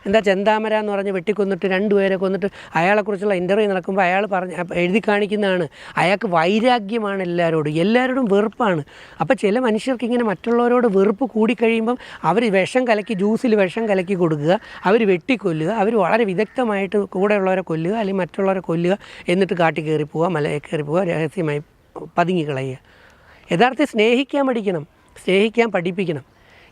ഇന്ന് ചെന്താമര എന്ന് പറഞ്ഞ് വെട്ടിക്കൊന്നിട്ട് 2 പേരെ കൊന്നിട്ട് അയാളെക്കുറിച്ചുള്ള ഇൻ്റർവ്യൂ നടക്കുമ്പോൾ അയാൾ എഴുതി കാണിക്കുന്നതാണ് അയാൾക്ക് വൈരാഗ്യമാണ്, എല്ലാവരോടും വെറുപ്പാണ്. അപ്പോൾ ചില മനുഷ്യർക്ക് ഇങ്ങനെ മറ്റുള്ളവരോട് വെറുപ്പ് കൂടിക്കഴിയുമ്പം അവർ ജ്യൂസിൽ വിഷം കലക്കി കൊടുക്കുക, അവർ വെട്ടിക്കൊല്ലുക, അവർ വളരെ വിദഗ്ധമായിട്ട് കൂടെയുള്ളവരെ കൊല്ലുക അല്ലെങ്കിൽ മറ്റുള്ളവരെ കൊല്ലുക, എന്നിട്ട് കാട്ടിൽ കയറി പോവുക, മലയിൽ കയറി പോവുക, രഹസ്യമായി പതുങ്ങിക്കളയുക. യഥാർത്ഥത്തിൽ സ്നേഹിക്കാൻ പഠിപ്പിക്കണം.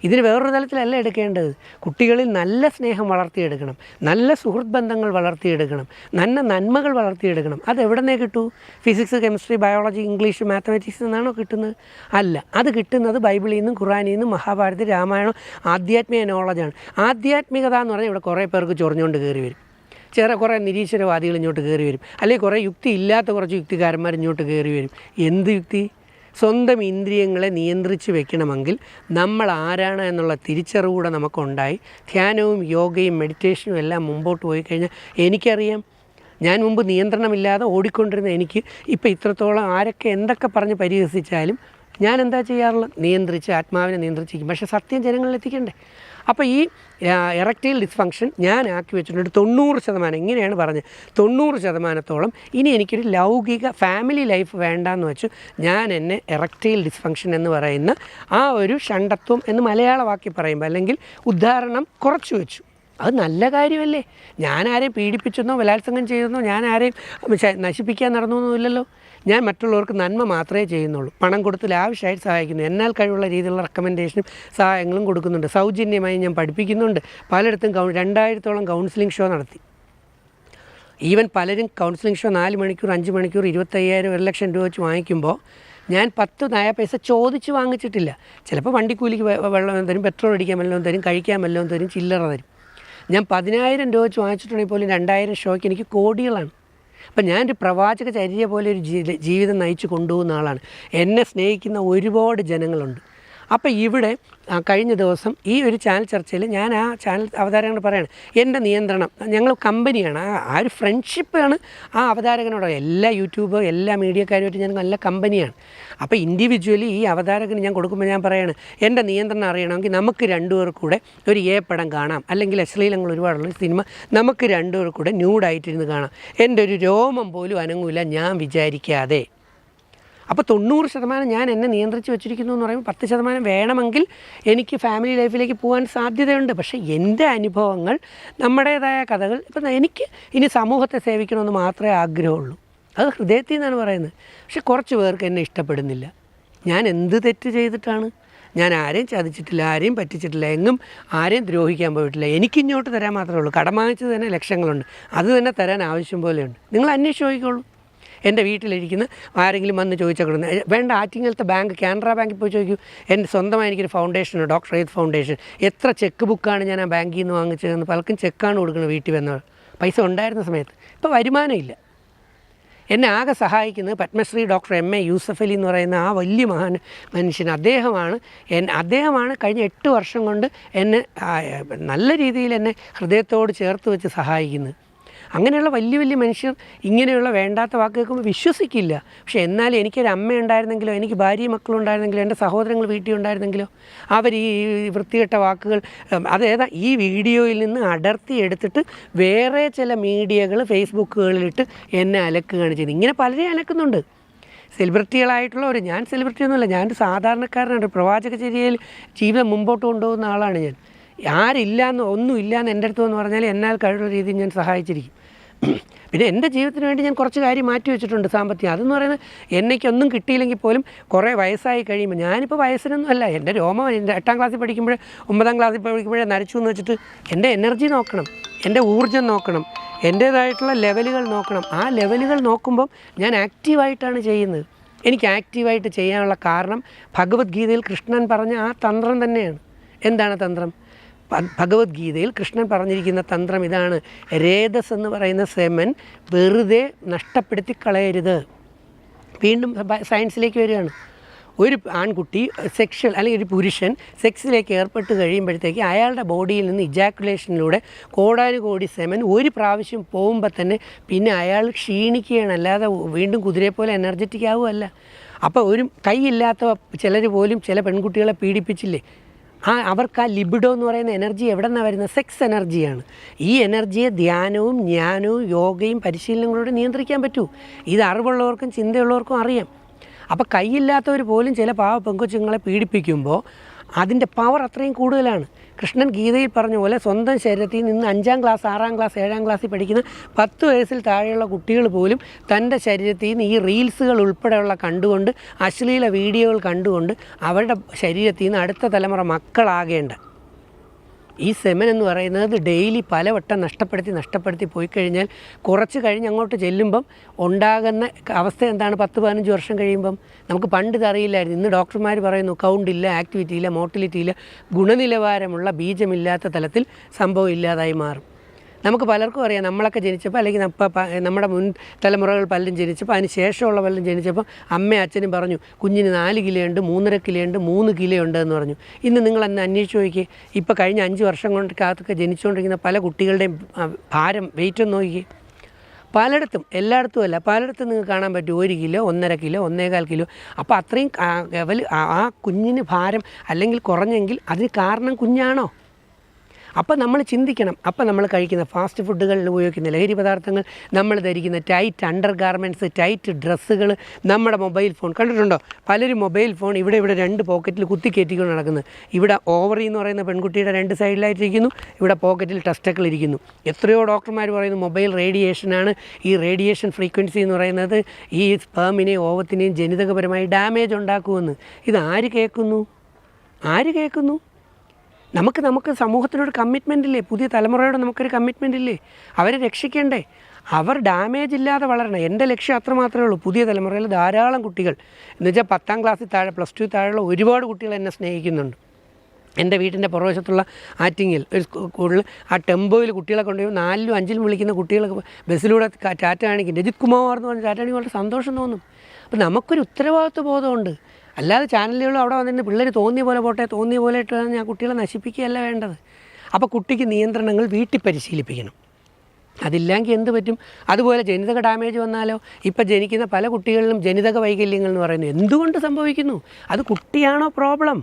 ഇതിന് വേറൊരു തലത്തിലല്ല എടുക്കേണ്ടത്. കുട്ടികളിൽ നല്ല സ്നേഹം വളർത്തിയെടുക്കണം, നല്ല സുഹൃത്ത് ബന്ധങ്ങൾ വളർത്തിയെടുക്കണം, നല്ല നന്മകൾ വളർത്തിയെടുക്കണം. അതെവിടെ നിന്നേ കിട്ടൂ? Physics, chemistry, biology, English, mathematics നിന്നാണോ കിട്ടുന്നത്? അല്ല, അത് കിട്ടുന്നത് ബൈബിളിൽ നിന്നും ഖുറാനിൽ നിന്നും മഹാഭാരത, രാമായണം, ആധ്യാത്മിക നോളജാണ്. ആധ്യാത്മികത എന്ന് പറഞ്ഞാൽ ഇവിടെ കുറേ പേർക്ക് ചൊറിഞ്ഞുകൊണ്ട് കയറി വരും. കുറേ നിരീശ്വരവാദികൾ ഇങ്ങോട്ട് കയറി വരും, അല്ലെങ്കിൽ കുറേ യുക്തി ഇല്ലാത്ത കുറച്ച് യുക്തിക്കാരന്മാർ ഇങ്ങോട്ട് കയറി വരും. എന്ത് യുക്തി? സ്വന്തം ഇന്ദ്രിയങ്ങളെ നിയന്ത്രിച്ച് വെക്കണമെങ്കിൽ നമ്മൾ ആരാണ് എന്നുള്ള തിരിച്ചറിവ് കൂടെ നമുക്കുണ്ടായി ധ്യാനവും യോഗയും മെഡിറ്റേഷനും എല്ലാം മുമ്പോട്ട് പോയി കഴിഞ്ഞാൽ എനിക്കറിയാം. ഞാൻ മുമ്പ് നിയന്ത്രണമില്ലാതെ ഓടിക്കൊണ്ടിരുന്ന എനിക്ക് ഇപ്പോൾ ഇത്രത്തോളം ആരൊക്കെ എന്തൊക്കെ പറഞ്ഞ് പരിഹസിച്ചാലും ഞാൻ എന്താ ചെയ്യാറുള്ളത്? ആത്മാവിനെ നിയന്ത്രിച്ചിരിക്കും. പക്ഷേ സത്യം ജനങ്ങളിൽ എത്തിക്കണ്ടേ? അപ്പോൾ ഈ എറക്റ്റൈൽ ഡിസ്ഫങ്ഷൻ ഞാൻ ആക്കി വെച്ചിട്ടുണ്ട് 90%. ഇങ്ങനെയാണ് പറഞ്ഞത്, 90%. ഇനി എനിക്കൊരു ലൗകിക ഫാമിലി ലൈഫ് വേണ്ടാന്ന് വെച്ചു ഞാൻ എന്നെ എറക്റ്റൈൽ ഡിസ്ഫങ്ഷൻ എന്ന് പറയുന്ന ആ ഒരു ഷണ്ടത്വം എന്ന് മലയാളമാക്കി പറയുമ്പോൾ അല്ലെങ്കിൽ ഉദാഹരണം കുറച്ച് വെച്ചു. അത് നല്ല കാര്യമല്ലേ? ഞാൻ ആരെയും പീഡിപ്പിച്ചെന്നോ ബലാത്സംഗം ചെയ്തെന്നോ ഞാൻ ആരെയും നശിപ്പിക്കാൻ നടന്നൊന്നുമില്ലല്ലോ. ഞാൻ മറ്റുള്ളവർക്ക് നന്മ മാത്രമേ ചെയ്യുന്നുള്ളൂ. പണം കൊടുത്ത് ലാവിഷായിട്ട് സഹായിക്കുന്നു. എന്നാൽ കഴിവുള്ള രീതിയിലുള്ള റെക്കമെൻഡേഷനും സഹായങ്ങളും കൊടുക്കുന്നുണ്ട്. സൗജന്യമായി ഞാൻ പഠിപ്പിക്കുന്നുണ്ട്. പലയിടത്തും 2000-ഓളം കൗൺസിലിംഗ് ഷോ നടത്തി. ഈവൻ പലരും കൗൺസിലിംഗ് ഷോ 4 മണിക്കൂർ 5 മണിക്കൂർ 25,000 1 ലക്ഷം രൂപ വെച്ച് വാങ്ങിക്കുമ്പോൾ ഞാൻ 10 നയ പൈസ ചോദിച്ച് വാങ്ങിച്ചിട്ടില്ല. ചിലപ്പോൾ വണ്ടിക്കൂലിക്ക് വെള്ളം തരും, പെട്രോൾ അടിക്കാൻ വല്ലതും തരും, കഴിക്കാൻ വല്ലതും തരും, ചില്ലറ തരും. ഞാൻ 10,000 രൂപ വെച്ച് വാങ്ങിച്ചിട്ടുണ്ടെങ്കിൽ പോലും 2000 ഷോയ്ക്ക് എനിക്ക് കോടികളാണ്. അപ്പം ഞാനൊരു പ്രവാചക ചര്യ പോലെ ഒരു ജീവിതം നയിച്ച് കൊണ്ടുപോകുന്ന ആളാണ്. എന്നെ സ്നേഹിക്കുന്ന ഒരുപാട് ജനങ്ങളുണ്ട്. അപ്പോൾ ഇവിടെ കഴിഞ്ഞ ദിവസം ഈ ഒരു ചാനൽ ചർച്ചയിൽ ഞാൻ ആ ചാനൽ അവതാരകനോട് പറയാണ്, എൻ്റെ നിയന്ത്രണം, ഞങ്ങൾ കമ്പനിയാണ്, ആ ഒരു ഫ്രണ്ട്ഷിപ്പാണ് ആ അവതാരകനോട്. എല്ലാ യൂട്യൂബ് എല്ലാ മീഡിയക്കാരുമായിട്ട് ഞാൻ നല്ല കമ്പനിയാണ്. അപ്പോൾ ഇൻഡിവിജ്വലി ഈ അവതാരകന് ഞാൻ കൊടുക്കുമ്പോൾ ഞാൻ പറയാണ്, എൻ്റെ നിയന്ത്രണം അറിയണമെങ്കിൽ നമുക്ക് 2 പേർ കൂടെ ഒരു പടം കാണാം, അല്ലെങ്കിൽ അശ്ലീലങ്ങൾ ഒരുപാടുള്ള സിനിമ നമുക്ക് 2 പേർ കൂടെ ന്യൂഡായിട്ടിരുന്ന് കാണാം. എൻ്റെ ഒരു രോമം പോലും അനങ്ങൂല ഞാൻ വിചാരിക്കാതെ. അപ്പോൾ 90% ഞാൻ എന്നെ നിയന്ത്രിച്ച് വെച്ചിരിക്കുന്നു എന്ന് പറയുമ്പോൾ 10% വേണമെങ്കിൽ എനിക്ക് ഫാമിലി ലൈഫിലേക്ക് പോകാൻ സാധ്യതയുണ്ട്. പക്ഷേ എൻ്റെ അനുഭവങ്ങൾ, നമ്മുടേതായ കഥകൾ, ഇപ്പം എനിക്ക് ഇനി സമൂഹത്തെ സേവിക്കണമെന്ന് മാത്രമേ ആഗ്രഹമുള്ളൂ. അത് ഹൃദയത്തിൽ നിന്നാണ് പറയുന്നത്. പക്ഷെ കുറച്ച് പേർക്ക് എന്നെ ഇഷ്ടപ്പെടുന്നില്ല. ഞാൻ എന്ത് തെറ്റ് ചെയ്തിട്ടാണ്? ഞാൻ ആരെയും ചതിച്ചിട്ടില്ല, ആരെയും പറ്റിച്ചിട്ടില്ല, എങ്ങും ആരെയും ദ്രോഹിക്കാൻ പോയിട്ടില്ല. എനിക്കിങ്ങോട്ട് തരാൻ മാത്രമേ ഉള്ളൂ. കടം വാങ്ങിച്ചത് തന്നെ ലക്ഷങ്ങളുണ്ട്, അത് തന്നെ തരാൻ ആവശ്യം പോലെയുണ്ട്. നിങ്ങൾ അന്വേഷിച്ച് നോക്കിക്കോളൂ. എൻ്റെ വീട്ടിലിരിക്കുന്ന ആരെങ്കിലും വന്ന് ചോദിച്ചാൽ കൊടുക്കുന്നത് വേണ്ട. ആറ്റിങ്ങലത്തെ ബാങ്ക് കാനറ ബാങ്കിൽ പോയി ചോദിക്കൂ. എൻ്റെ സ്വന്തമായി എനിക്കൊരു ഫൗണ്ടേഷനുണ്ട്, ഡോക്ടർ എയ്ത്ത് ഫൗണ്ടേഷൻ. എത്ര ചെക്ക് ബുക്കാണ് ഞാൻ ആ ബാങ്കിൽ നിന്ന് വാങ്ങിച്ചതെന്ന്. പലർക്കും ചെക്കാണ് കൊടുക്കുന്നത് വീട്ടിൽ വന്നവർ, പൈസ ഉണ്ടായിരുന്ന സമയത്ത്. ഇപ്പോൾ വരുമാനമില്ല. എന്നെ ആകെ സഹായിക്കുന്നത് Padmashri doctor M A Yusuff Ali എന്ന് പറയുന്ന ആ വലിയ മനുഷ്യൻ. അദ്ദേഹമാണ് കഴിഞ്ഞ 8 വർഷം കൊണ്ട് എന്നെ നല്ല രീതിയിൽ എന്നെ ഹൃദയത്തോട് ചേർത്ത് വെച്ച് സഹായിക്കുന്നത്. അങ്ങനെയുള്ള വലിയ വലിയ മനുഷ്യർ ഇങ്ങനെയുള്ള വേണ്ടാത്ത വാക്ക് കേൾക്കുമ്പോൾ വിശ്വസിക്കില്ല. പക്ഷേ എന്നാലും എനിക്കൊരു അമ്മ ഉണ്ടായിരുന്നെങ്കിലോ, എനിക്ക് ഭാര്യയും മക്കളും ഉണ്ടായിരുന്നെങ്കിലോ, എൻ്റെ സഹോദരങ്ങൾ വീട്ടിൽ ഉണ്ടായിരുന്നെങ്കിലോ, അവർ ഈ വൃത്തികെട്ട വാക്കുകൾ ഈ വീഡിയോയിൽ നിന്ന് അടർത്തി എടുത്തിട്ട് വേറെ ചില മീഡിയകൾ ഫേസ്ബുക്കുകളിലിട്ട് എന്നെ അലക്കുകയാണ് ചെയ്യുന്നത്. ഇങ്ങനെ പലരെയും അലക്കുന്നുണ്ട്. സെലിബ്രിറ്റികളായിട്ടുള്ളവർ. ഞാൻ സെലിബ്രിറ്റി ഒന്നുമല്ല, ഞാനൊരു സാധാരണക്കാരനാണ്. പ്രവാചകചര്യയിൽ ജീവിതം മുമ്പോട്ട് കൊണ്ടുപോകുന്ന ആളാണ് ഞാൻ. ആരില്ലാന്ന് ഒന്നുമില്ലയെന്ന് എൻ്റെ അടുത്ത് എന്ന് പറഞ്ഞാൽ എന്നാൽ കഴിവുള്ള രീതിയിൽ ഞാൻ സഹായിച്ചിരിക്കും. പിന്നെ എൻ്റെ ജീവിതത്തിന് വേണ്ടി ഞാൻ കുറച്ച് കാര്യം മാറ്റി വെച്ചിട്ടുണ്ട് സാമ്പത്തികം. അതെന്ന് പറയുന്നത് എന്നേക്കൊന്നും കിട്ടിയില്ലെങ്കിൽ പോലും കുറേ വയസ്സായി കഴിയുമ്പോൾ, ഞാനിപ്പോൾ വയസ്സിനൊന്നുമല്ല, എൻ്റെ രോമം എൻ്റെ 8ാം ക്ലാസ്സിൽ പഠിക്കുമ്പോഴേ 9ാം ക്ലാസ്സിൽ പഠിക്കുമ്പോഴേ നരച്ചു എന്ന് വെച്ചിട്ട് എൻ്റെ എനർജി നോക്കണം, എൻ്റെ ഊർജ്ജം നോക്കണം, എൻ്റേതായിട്ടുള്ള ലെവലുകൾ നോക്കണം. ആ ലെവലുകൾ നോക്കുമ്പം ഞാൻ ആക്റ്റീവായിട്ടാണ് ചെയ്യുന്നത്. എനിക്ക് ആക്റ്റീവായിട്ട് ചെയ്യാനുള്ള കാരണം ഭഗവത്ഗീതയിൽ കൃഷ്ണൻ പറഞ്ഞ ആ തന്ത്രം തന്നെയാണ്. എന്താണ് തന്ത്രം? ഭഗവത്ഗീതയിൽ കൃഷ്ണൻ പറഞ്ഞിരിക്കുന്ന തന്ത്രം ഇതാണ്: രേതസ് എന്ന് പറയുന്ന സെമൻ വെറുതെ നഷ്ടപ്പെടുത്തി കളയരുത്. വീണ്ടും സയൻസിലേക്ക് വരികയാണ്. ഒരു ആൺകുട്ടി സെക്ഷൽ അല്ലെങ്കിൽ ഒരു പുരുഷൻ സെക്സിലേക്ക് ഏർപ്പെട്ട് കഴിയുമ്പോഴത്തേക്ക് അയാളുടെ ബോഡിയിൽ നിന്ന് ഇജാക്കുലേഷനിലൂടെ കോടാനുകോടി സെമൻ ഒരു പ്രാവശ്യം പോകുമ്പോൾ തന്നെ പിന്നെ അയാൾ ക്ഷീണിക്കുകയാണ്, അല്ലാതെ വീണ്ടും കുതിരയെ പോലെ എനർജറ്റിക് ആവുമല്ല. അപ്പോൾ ഒരു കൈയില്ലാത്ത ചിലർ പോലും ചില പെൺകുട്ടികളെ പീഡിപ്പിച്ചില്ലേ, അവർക്ക് ആ ലിബിഡോ എന്ന് പറയുന്ന എനർജി എവിടെ നിന്നാണ് വരുന്നത്? സെക്സ് എനർജിയാണ്. ഈ എനർജിയെ ധ്യാനവും ജ്ഞാനവും യോഗയും പരിശീലനങ്ങളോട് നിയന്ത്രിക്കാൻ പറ്റൂ. ഇത് അറിവുള്ളവർക്കും ചിന്തയുള്ളവർക്കും അറിയാം. അപ്പോൾ കൈയില്ലാത്തവർ പോലും ചില പാവ പെങ്കൊച്ചുങ്ങളെ പീഡിപ്പിക്കുമ്പോൾ അതിൻ്റെ പവർ അത്രയും കൂടുതലാണ്. കൃഷ്ണൻ ഗീതയിൽ പറഞ്ഞ പോലെ സ്വന്തം ശരീരത്തിൽ നിന്ന് 5ാം ക്ലാസ് 6ാം ക്ലാസ് 7ാം ക്ലാസ്സിൽ പഠിക്കുന്ന 10 വയസ്സിൽ താഴെയുള്ള കുട്ടികൾ പോലും തൻ്റെ ശരീരത്തിൽ നിന്ന് ഈ റീൽസുകൾ ഉൾപ്പെടെയുള്ള കണ്ടുകൊണ്ട്, അശ്ലീല വീഡിയോകൾ കണ്ടുകൊണ്ട് അവരുടെ ശരീരത്തിൽ നിന്ന് അടുത്ത തലമുറ മക്കളാകേണ്ട ഈ സെമൻ എന്ന് പറയുന്നത് ഡെയിലി പലവട്ടം നഷ്ടപ്പെടുത്തി പോയി കഴിഞ്ഞാൽ കുറച്ച് കഴിഞ്ഞ് അങ്ങോട്ട് ചെല്ലുമ്പം ഉണ്ടാകുന്ന അവസ്ഥ എന്താണ്? 10-15 വർഷം കഴിയുമ്പം നമുക്ക് പണ്ട് ഇതറിയില്ലായിരുന്നു. ഇന്ന് ഡോക്ടർമാർ പറയുന്നു കൗണ്ടില്ല, ആക്ടിവിറ്റി ഇല്ല, മോട്ടിലിറ്റി ഇല്ല, ഗുണനിലവാരമുള്ള ബീജമില്ലാത്ത തലത്തിൽ സംഭവം ഇല്ലാതായി മാറും. നമുക്ക് പലർക്കും അറിയാം, നമ്മളൊക്കെ ജനിച്ചപ്പോൾ അല്ലെങ്കിൽ നമ്മുടെ മുൻ തലമുറകൾ പലരും ജനിച്ചപ്പോൾ അതിന് ശേഷമുള്ള പലരും ജനിച്ചപ്പോൾ അമ്മയും അച്ഛനും പറഞ്ഞു കുഞ്ഞിന് 4 കിലോ ഉണ്ട്, 3.5 കിലോ ഉണ്ട്, 3 കിലോ ഉണ്ട് എന്ന് പറഞ്ഞു. ഇന്ന് നിങ്ങൾ അന്ന് അന്വേഷിച്ച് നോക്കിയേ, ഇപ്പോൾ കഴിഞ്ഞ 5 വർഷം കൊണ്ടൊക്കെ ജനിച്ചുകൊണ്ടിരിക്കുന്ന പല കുട്ടികളുടെയും ഭാരം, വെയിറ്റ് ഒന്ന് നോക്കിയേ. പലയിടത്തും, എല്ലായിടത്തും അല്ല, പലയിടത്തും നിങ്ങൾക്ക് കാണാൻ പറ്റും 1 കിലോ, 1.5 കിലോ, 1.25 കിലോ. അപ്പോൾ അത്രയും ആ കുഞ്ഞിന് ഭാരം അല്ലെങ്കിൽ കുറഞ്ഞെങ്കിൽ അതിന് കാരണം കുഞ്ഞാണോ? അപ്പോൾ നമ്മൾ ചിന്തിക്കണം. അപ്പോൾ നമ്മൾ കഴിക്കുന്ന ഫാസ്റ്റ് ഫുഡുകളിൽ ഉപയോഗിക്കുന്ന ലഹരി പദാർത്ഥങ്ങൾ, നമ്മൾ ധരിക്കുന്ന ടൈറ്റ് അണ്ടർ ഗാർമെൻറ്റ്സ്, ടൈറ്റ് ഡ്രസ്സുകൾ, നമ്മുടെ മൊബൈൽ ഫോൺ കണ്ടിട്ടുണ്ടോ? പലരും മൊബൈൽ ഫോൺ ഇവിടെ 2 പോക്കറ്റിൽ കുത്തിക്കയറ്റിക്കൊണ്ട് നടക്കുന്നത്. ഇവിടെ ഓവറി എന്ന് പറയുന്ന പെൺകുട്ടിയുടെ 2 സൈഡിലായിട്ടിരിക്കുന്നു, ഇവിടെ പോക്കറ്റിൽ ടെസ്റ്റക്കിൾ ഇരിക്കുന്നു. എത്രയോ ഡോക്ടർമാർ പറയുന്നു മൊബൈൽ റേഡിയേഷനാണ്. ഈ റേഡിയേഷൻ ഫ്രീക്വൻസി എന്ന് പറയുന്നത് ഈ സ്പേമിനെയും ഓവത്തിനെയും ജനിതകപരമായി ഡാമേജ് ഉണ്ടാക്കുമെന്ന്. ഇത് ആര് കേൾക്കുന്നു? നമുക്ക് സമൂഹത്തിനോട് കമ്മിറ്റ്മെൻ്റ് ഇല്ലേ? പുതിയ തലമുറയോട് നമുക്കൊരു കമ്മിറ്റ്മെൻ്റ് ഇല്ലേ? അവരെ രക്ഷിക്കണ്ടേ? അവർ ഡാമേജ് ഇല്ലാതെ വളരണം. എൻ്റെ ലക്ഷ്യം അത്ര മാത്രമേ ഉള്ളൂ. പുതിയ തലമുറയിൽ ധാരാളം കുട്ടികൾ, എന്നുവെച്ചാൽ 10ാം ക്ലാസ്സിൽ താഴെ, +2 താഴെയുള്ള ഒരുപാട് കുട്ടികൾ എന്നെ സ്നേഹിക്കുന്നുണ്ട്. എൻ്റെ വീട്ടിൻ്റെ പുറവശത്തുള്ള ആറ്റിങ്ങിൽ ഒരു സ്കൂളിൽ ആ ടെമ്പോയിൽ കുട്ടികളെ കൊണ്ടുപോയി 4ലും 5ലും വിളിക്കുന്ന കുട്ടികളൊക്കെ ബസ്സിലൂടെ ടാറ്റ കാണിക്കും. രജിത് കുമാർ എന്ന് പറഞ്ഞ് ടാറ്റ കാണിക്കും, വളരെ സന്തോഷം തോന്നും. അപ്പോൾ നമുക്കൊരു ഉത്തരവാദിത്വ ബോധമുണ്ട്. അല്ലാതെ ചാനലുകൾ അവിടെ വന്നിട്ട് പിള്ളേർ തോന്നിയ പോലെ പോട്ടെ, തോന്നിയ പോലെ ഇട്ട് ഞാൻ കുട്ടികളെ നശിപ്പിക്കുകയല്ല വേണ്ടത്. അപ്പോൾ കുട്ടിക്ക് നിയന്ത്രണങ്ങൾ വീട്ടിൽ പരിശീലിപ്പിക്കണം. അതില്ലെങ്കിൽ എന്ത് പറ്റും? അതുപോലെ ജനിതക ഡാമേജ് വന്നാലോ? ഇപ്പോൾ ജനിക്കുന്ന പല കുട്ടികളിലും ജനിതക വൈകല്യങ്ങൾ എന്ന് പറയുന്നു. എന്തുകൊണ്ട് സംഭവിക്കുന്നു? അത് കുട്ടിയാണോ പ്രോബ്ലം?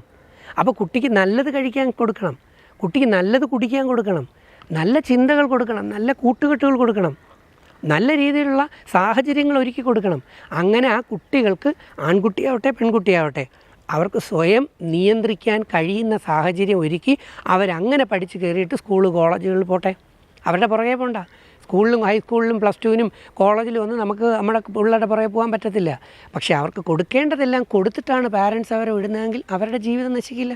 അപ്പോൾ കുട്ടിക്ക് നല്ലത് കഴിക്കാൻ കൊടുക്കണം, കുട്ടിക്ക് നല്ലത് കുടിക്കാൻ കൊടുക്കണം, നല്ല ചിന്തകൾ കൊടുക്കണം, നല്ല കൂട്ടുകെട്ടുകൾ കൊടുക്കണം, നല്ല രീതിയിലുള്ള സാഹചര്യങ്ങൾ ഒരുക്കി കൊടുക്കണം. അങ്ങനെ ആ കുട്ടികൾക്ക്, ആൺകുട്ടിയാവട്ടെ പെൺകുട്ടിയാവട്ടെ, അവർക്ക് സ്വയം നിയന്ത്രിക്കാൻ കഴിയുന്ന സാഹചര്യം ഒരുക്കി അവരങ്ങനെ പഠിച്ച് കയറിയിട്ട് സ്കൂള് കോളേജുകളിൽ പോട്ടെ. അവരുടെ പുറകെ പോകണ്ട. സ്കൂളിലും ഹൈസ്കൂളിലും +2നും കോളേജിലും ഒന്നും നമുക്ക് നമ്മുടെ പിള്ളേരുടെ പുറകെ പോകാൻ പറ്റത്തില്ല. പക്ഷേ അവർക്ക് കൊടുക്കേണ്ടതെല്ലാം കൊടുത്തിട്ടാണ് പാരൻസ് അവരെ വിടുന്നതെങ്കിൽ അവരുടെ ജീവിതം നശിക്കില്ല.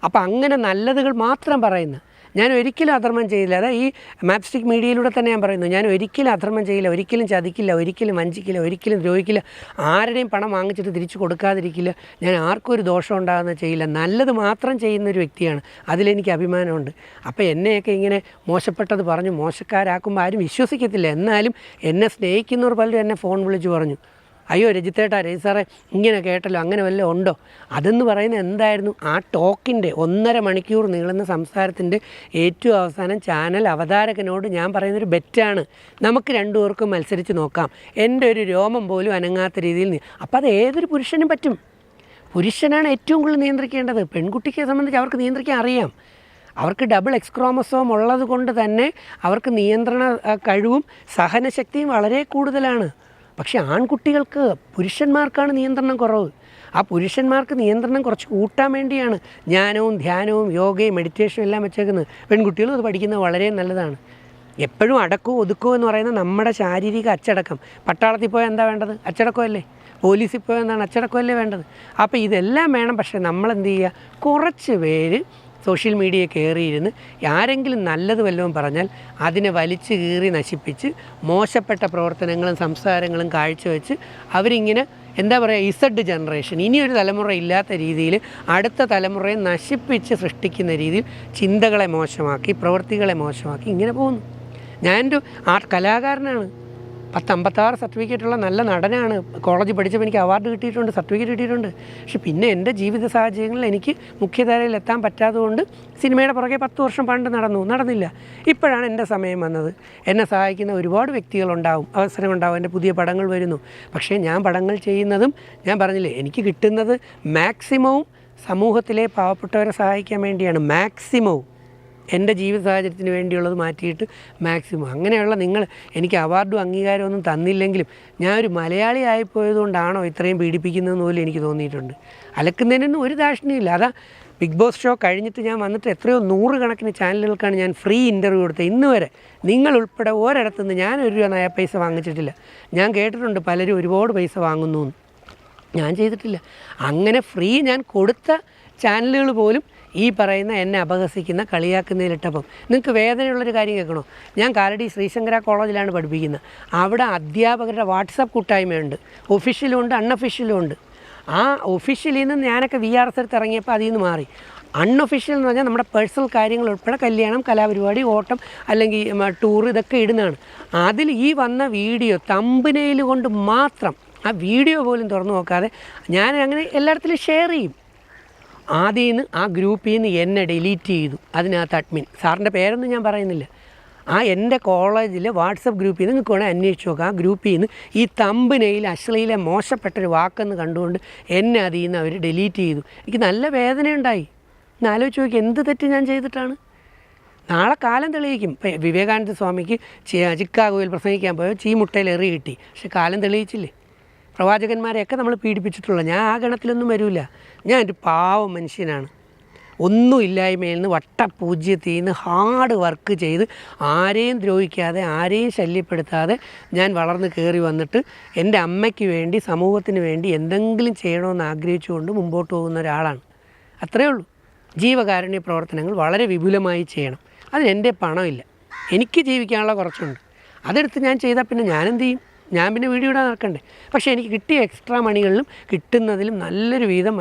അപ്പോൾ അങ്ങനെ നല്ലതുകൾ മാത്രം പറയുന്ന, ഞാൻ ഒരിക്കലും അധർമ്മം ചെയ്യില്ല. അതാ ഈ മാപ്സ്റ്റിക് മീഡിയയിലൂടെ തന്നെ ഞാൻ പറയുന്നു, ഞാൻ ഒരിക്കലും അധർമ്മം ചെയ്യില്ല, ഒരിക്കലും ചതിക്കില്ല, ഒരിക്കലും വഞ്ചിക്കില്ല, ഒരിക്കലും ദ്രോഹിക്കില്ല, ആരുടെയും പണം വാങ്ങിച്ചിട്ട് തിരിച്ചു കൊടുക്കാതിരിക്കില്ല, ഞാൻ ആർക്കും ഒരു ദോഷം ഉണ്ടാകുന്നത് ചെയ്യില്ല, നല്ലത് മാത്രം ചെയ്യുന്നൊരു വ്യക്തിയാണ്. അതിലെനിക്ക് അഭിമാനമുണ്ട്. അപ്പോൾ എന്നെയൊക്കെ ഇങ്ങനെ മോശപ്പെട്ടത് പറഞ്ഞു മോശക്കാരാക്കുമ്പോൾ ആരും വിശ്വസിക്കത്തില്ല. എന്നാലും എന്നെ സ്നേഹിക്കുന്നവർ പലരും എന്നെ ഫോൺ വിളിച്ച് പറഞ്ഞു, അയ്യോ രജിത്തേട്ടാ, രജി സാറേ ഇങ്ങനെ കേട്ടല്ലോ, അങ്ങനെ വല്ലതും ഉണ്ടോ? അതെന്ന് പറയുന്നത് എന്തായിരുന്നു? ആ ടോക്കിൻ്റെ 1.5 മണിക്കൂർ നീളുന്ന സംസാരത്തിൻ്റെ ഏറ്റവും അവസാനം ചാനൽ അവതാരകനോട് ഞാൻ പറയുന്നൊരു ബെറ്റാണ്, നമുക്ക് രണ്ടുപേർക്കും മത്സരിച്ച് നോക്കാം, എൻ്റെ ഒരു രോമം പോലും അനങ്ങാത്ത രീതിയിൽ. അപ്പോൾ അത് ഏതൊരു പുരുഷനും പറ്റും. പുരുഷനാണ് ഏറ്റവും കൂടുതൽ നിയന്ത്രിക്കേണ്ടത്. പെൺകുട്ടിയെ സംബന്ധിച്ച് അവർക്ക് നിയന്ത്രിക്കാൻ അറിയാം. അവർക്ക് ഡബിൾ എക്സ് ക്രോമസോം ഉള്ളത് കൊണ്ട് തന്നെ അവർക്ക് നിയന്ത്രണ കഴിവും സഹനശക്തിയും വളരെ കൂടുതലാണ്. പക്ഷേ ആൺകുട്ടികൾക്ക്, പുരുഷന്മാർക്കാണ് നിയന്ത്രണം കുറവ്. ആ പുരുഷന്മാർക്ക് നിയന്ത്രണം കുറച്ച് കൂട്ടാൻ വേണ്ടിയാണ് ജ്ഞാനവും ധ്യാനവും യോഗയും മെഡിറ്റേഷനും എല്ലാം വെച്ചേക്കുന്നത്. പെൺകുട്ടികളും അത് പഠിക്കുന്നത് വളരെ നല്ലതാണ്. എപ്പോഴും അടക്കവും ഒതുക്കവും എന്ന് പറയുന്നത് നമ്മുടെ ശാരീരിക അച്ചടക്കം. പട്ടാളത്തിൽ പോയാൽ എന്താ വേണ്ടത്? അച്ചടക്കമല്ലേ. പോലീസിൽ പോയാൽ എന്താണ്? അച്ചടക്കമല്ലേ വേണ്ടത്. അപ്പോൾ ഇതെല്ലാം വേണം. പക്ഷേ നമ്മളെന്ത് ചെയ്യുക? കുറച്ച് പേര് സോഷ്യൽ മീഡിയ കയറിയിരുന്ന് ആരെങ്കിലും നല്ലത് വല്ലതും പറഞ്ഞാൽ അതിനെ വലിച്ചു കീറി നശിപ്പിച്ച് മോശപ്പെട്ട പ്രവർത്തനങ്ങളും സംസാരങ്ങളും കാഴ്ചവെച്ച് അവരിങ്ങനെ എന്താ പറയുക, ഇസഡ് ജനറേഷൻ, ഇനിയൊരു തലമുറ ഇല്ലാത്ത രീതിയിൽ അടുത്ത തലമുറയെ നശിപ്പിച്ച് സൃഷ്ടിക്കുന്ന രീതിയിൽ ചിന്തകളെ മോശമാക്കി, പ്രവൃത്തികളെ മോശമാക്കി ഇങ്ങനെ പോകുന്നു. ഞാനൊരു കലാകാരനാണ്, 56 സർട്ടിഫിക്കറ്റുള്ള നല്ല നടനാണ്. കോളേജിൽ പഠിച്ചപ്പോൾ എനിക്ക് അവാർഡ് കിട്ടിയിട്ടുണ്ട്, സർട്ടിഫിക്കറ്റ് കിട്ടിയിട്ടുണ്ട്. പക്ഷെ പിന്നെ എൻ്റെ ജീവിത സാഹചര്യങ്ങളിൽ എനിക്ക് മുഖ്യധാരയിൽ എത്താൻ പറ്റാത്തതുകൊണ്ട് സിനിമയുടെ പുറകെ 10 വർഷം പണ്ട് നടന്നില്ല. ഇപ്പോഴാണ് എൻ്റെ സമയം വന്നത്. എന്നെ സഹായിക്കുന്ന ഒരുപാട് വ്യക്തികളുണ്ടാവും, അവസരങ്ങളുണ്ടാവും, എൻ്റെ പുതിയ പടങ്ങൾ വരുന്നു. പക്ഷേ ഞാൻ പടങ്ങൾ ചെയ്യുന്നതും ഞാൻ പറഞ്ഞില്ലേ, എനിക്ക് കിട്ടുന്നത് മാക്സിമവും സമൂഹത്തിലെ പാവപ്പെട്ടവരെ സഹായിക്കാൻ വേണ്ടിയാണ്. മാക്സിമവും എൻ്റെ ജീവിത സാഹചര്യത്തിന് വേണ്ടിയുള്ളത് മാറ്റിയിട്ട് മാക്സിമം. അങ്ങനെയുള്ള നിങ്ങൾ എനിക്ക് അവാർഡും അംഗീകാരവും ഒന്നും തന്നില്ലെങ്കിലും ഞാൻ ഒരു മലയാളി ആയിപ്പോയതുകൊണ്ടാണോ ഇത്രയും പീഡിപ്പിക്കുന്നതെന്ന് പോലും എനിക്ക് തോന്നിയിട്ടുണ്ട്. അലക്കുന്നതിനൊന്നും ഒരു ദാക്ഷിണ്യമില്ല. അതാ ബിഗ് ബോസ് ഷോ കഴിഞ്ഞിട്ട് ഞാൻ വന്നിട്ട് എത്രയോ 100 കണക്കിന് ചാനലുകൾക്കാണ് ഞാൻ ഫ്രീ ഇൻ്റർവ്യൂ കൊടുത്തത്. ഇന്ന് വരെ നിങ്ങളുൾപ്പെടെ ഒരിടത്തുനിന്ന് ഞാൻ 1 രൂപ നയ പൈസ വാങ്ങിച്ചിട്ടില്ല. ഞാൻ കേട്ടിട്ടുണ്ട് പലരും ഒരുപാട് പൈസ വാങ്ങുന്നു, ഞാൻ ചെയ്തിട്ടില്ല. അങ്ങനെ ഫ്രീ ഞാൻ കൊടുത്ത ചാനലുകൾ പോലും ഈ പറയുന്ന എന്നെ അപഹസിക്കുന്ന കളിയാക്കുന്നതിലിട്ടപ്പം നിങ്ങൾക്ക് വേദനയുള്ളൊരു കാര്യം കേൾക്കണോ? ഞാൻ കാലടി ശ്രീശങ്കര കോളേജിലാണ് പഠിപ്പിക്കുന്നത്. അവിടെ അധ്യാപകരുടെ വാട്സപ്പ് കൂട്ടായ്മയുണ്ട്, ഒഫീഷ്യലും ഉണ്ട്, അൺഒഫീഷ്യലും ഉണ്ട്. ആ ഒഫീഷ്യലിൽ നിന്ന് ഞാനൊക്കെ VRS എടുത്ത് ഇറങ്ങിയപ്പോൾ അതിൽ നിന്ന് മാറി. അൺഒഫീഷ്യൽ എന്ന് പറഞ്ഞാൽ നമ്മുടെ പേഴ്സണൽ കാര്യങ്ങൾ ഉൾപ്പെടെ കല്യാണം, കലാപരിപാടി, ഓട്ടം അല്ലെങ്കിൽ ടൂർ ഇതൊക്കെ ഇടുന്നതാണ്. അതിൽ ഈ വന്ന വീഡിയോ തമ്പനെയിൽ കൊണ്ട് മാത്രം, ആ വീഡിയോ പോലും തുറന്നു നോക്കാതെ ഞാൻ അങ്ങനെ എല്ലായിടത്തിലും ഷെയർ ചെയ്യും. ആദ്യം നിന്ന് ആ ഗ്രൂപ്പിൽ നിന്ന് എന്നെ ഡിലീറ്റ് ചെയ്തു. അതിനകത്ത് അഡ്മിൻ, സാറിൻ്റെ പേരൊന്നും ഞാൻ പറയുന്നില്ല, ആ എൻ്റെ കോളേജിലെ വാട്സപ്പ് ഗ്രൂപ്പിൽ നിന്ന് നിങ്ങൾക്ക് വേണേൽ അന്വേഷിച്ച് നോക്കാം. ആ ഗ്രൂപ്പിൽ നിന്ന് ഈ തമ്പനയിൽ അശ്ലീല മോശപ്പെട്ടൊരു വാക്കെന്ന് കണ്ടുകൊണ്ട് എന്നെ അതിൽ നിന്ന് അവർ ഡിലീറ്റ് ചെയ്തു. എനിക്ക് നല്ല വേദനയുണ്ടായി. ഒന്ന് ആലോചിച്ച് നോക്കി, എന്ത് തെറ്റ് ഞാൻ ചെയ്തിട്ടാണ്? നാളെ കാലം തെളിയിക്കും. ഇപ്പം വിവേകാനന്ദ സ്വാമിക്ക് ചിക്കാഗോയിൽ പ്രസംഗിക്കാൻ പോയോ ചീമുട്ടയിൽ എറി കിട്ടി, പക്ഷെ കാലം തെളിയിച്ചില്ലേ? പ്രവാചകന്മാരെയൊക്കെ നമ്മൾ പീഡിപ്പിച്ചിട്ടുള്ള, ഞാൻ ആ ഗണത്തിലൊന്നും വരില്ല. ഞാൻ ഒരു പാവം മനുഷ്യനാണ്. ഒന്നും ഇല്ലായ്മയിൽ നിന്ന് വട്ടപൂജ്യത്തിൽ നിന്ന് ഹാർഡ് വർക്ക് ചെയ്ത് ആരെയും ദ്രോഹിക്കാതെ ആരെയും ശല്യപ്പെടുത്താതെ ഞാൻ വളർന്ന് കയറി വന്നിട്ട് എൻ്റെ അമ്മയ്ക്ക് വേണ്ടി, സമൂഹത്തിന് വേണ്ടി എന്തെങ്കിലും ചെയ്യണമെന്ന് ആഗ്രഹിച്ചുകൊണ്ട് മുമ്പോട്ട് പോകുന്ന ഒരാളാണ്. അത്രയേ ഉള്ളൂ. ജീവകാരുണ്യ പ്രവർത്തനങ്ങൾ വളരെ വിപുലമായി ചെയ്യണം. അതിന് എൻ്റെ പണമില്ല, എനിക്ക് ജീവിക്കാനുള്ള കുറച്ചുണ്ട്. അതെടുത്ത് ഞാൻ ചെയ്താൽ പിന്നെ ഞാനെന്ത് ചെയ്യും? ഞാൻ പിന്നെ വീഡിയോ ഇടാൻ നടക്കണ്ടേ? പക്ഷേ എനിക്ക് കിട്ടിയ എക്സ്ട്രാ മണികളിലും കിട്ടുന്നതിലും നല്ലൊരു വീതം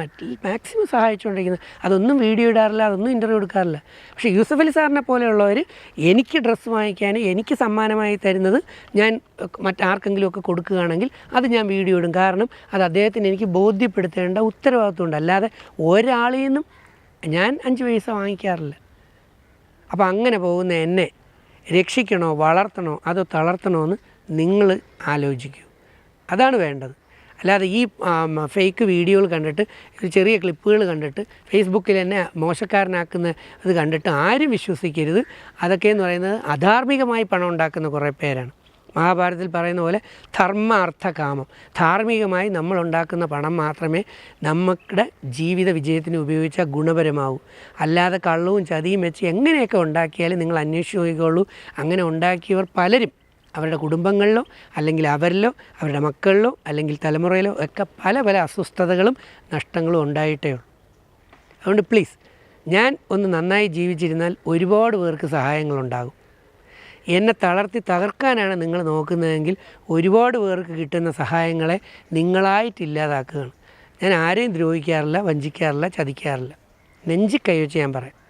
മാക്സിമം സഹായിച്ചുകൊണ്ടിരിക്കുന്നത്. അതൊന്നും വീഡിയോ ഇടാറില്ല, അതൊന്നും ഇൻ്റർവ്യൂ എടുക്കാറില്ല. പക്ഷേ യൂസഫ് അലി സാറിനെ പോലെയുള്ളവർ എനിക്ക് ഡ്രസ്സ് വാങ്ങിക്കാനും എനിക്ക് സമ്മാനമായി തരുന്നത് ഞാൻ മറ്റാർക്കെങ്കിലുമൊക്കെ കൊടുക്കുകയാണെങ്കിൽ അത് ഞാൻ വീഡിയോ ഇടും. കാരണം അത് അദ്ദേഹത്തിന് എനിക്ക് ബോധ്യപ്പെടുത്തേണ്ട ഉത്തരവാദിത്വമുണ്ട്. അല്ലാതെ ഒരാളിൽ നിന്നും ഞാൻ 5 പൈസ വാങ്ങിക്കാറില്ല. അപ്പോൾ അങ്ങനെ പോകുന്ന എന്നെ രക്ഷിക്കണോ, വളർത്തണോ, അതോ തളർത്തണോ എന്ന് നിങ്ങൾ ആലോചിക്കൂ. അതാണ് വേണ്ടത്. അല്ലാതെ ഈ ഫേക്ക് വീഡിയോകൾ കണ്ടിട്ട്, ചെറിയ ക്ലിപ്പുകൾ കണ്ടിട്ട് ഫേസ്ബുക്കിൽ എന്നെ മോശക്കാരനാക്കുന്ന ഇത് കണ്ടിട്ട് ആരും വിശ്വസിക്കരുത്. അതൊക്കെയെന്ന് പറയുന്നത് അധാർമികമായി പണം ഉണ്ടാക്കുന്ന കുറേ പേരാണ്. മഹാഭാരതത്തിൽ പറയുന്ന പോലെ ധർമ്മ അർത്ഥ കാമം, ധാർമ്മികമായി നമ്മൾ ഉണ്ടാക്കുന്ന പണം മാത്രമേ നമ്മുടെ ജീവിത വിജയത്തിന് ഉപയോഗിച്ചാൽ ഗുണപരമാവൂ. അല്ലാതെ കള്ളവും ചതിയും വെച്ച് എങ്ങനെയൊക്കെ ഉണ്ടാക്കിയാലും നിങ്ങൾ അന്വേഷിച്ച് നോക്കിക്കോളൂ. അങ്ങനെ ഉണ്ടാക്കിയവർ പലരും അവരുടെ കുടുംബങ്ങളിലോ അല്ലെങ്കിൽ അവരിലോ അവരുടെ മക്കളിലോ അല്ലെങ്കിൽ തലമുറയിലോ ഒക്കെ പല അസ്വസ്ഥതകളും നഷ്ടങ്ങളും ഉണ്ടായിട്ടേ ഉള്ളൂ. അതുകൊണ്ട് പ്ലീസ് ഞാൻ ഒന്ന് നന്നായി ജീവിച്ചിരുന്നാൽ ഒരുപാട് പേർക്ക് സഹായങ്ങളുണ്ടാകും. എന്നെ തളർത്തി തകർക്കാനാണ് നിങ്ങൾ നോക്കുന്നതെങ്കിൽ ഒരുപാട് പേർക്ക് കിട്ടുന്ന സഹായങ്ങളെ നിങ്ങളായിട്ടില്ലാതാക്കുകയാണ്. ഞാൻ ആരെയും ദ്രോഹിക്കാറില്ല, വഞ്ചിക്കാറില്ല, ചതിക്കാറില്ല. നെഞ്ചി കൈവച്ച് ഞാൻ പറയാം.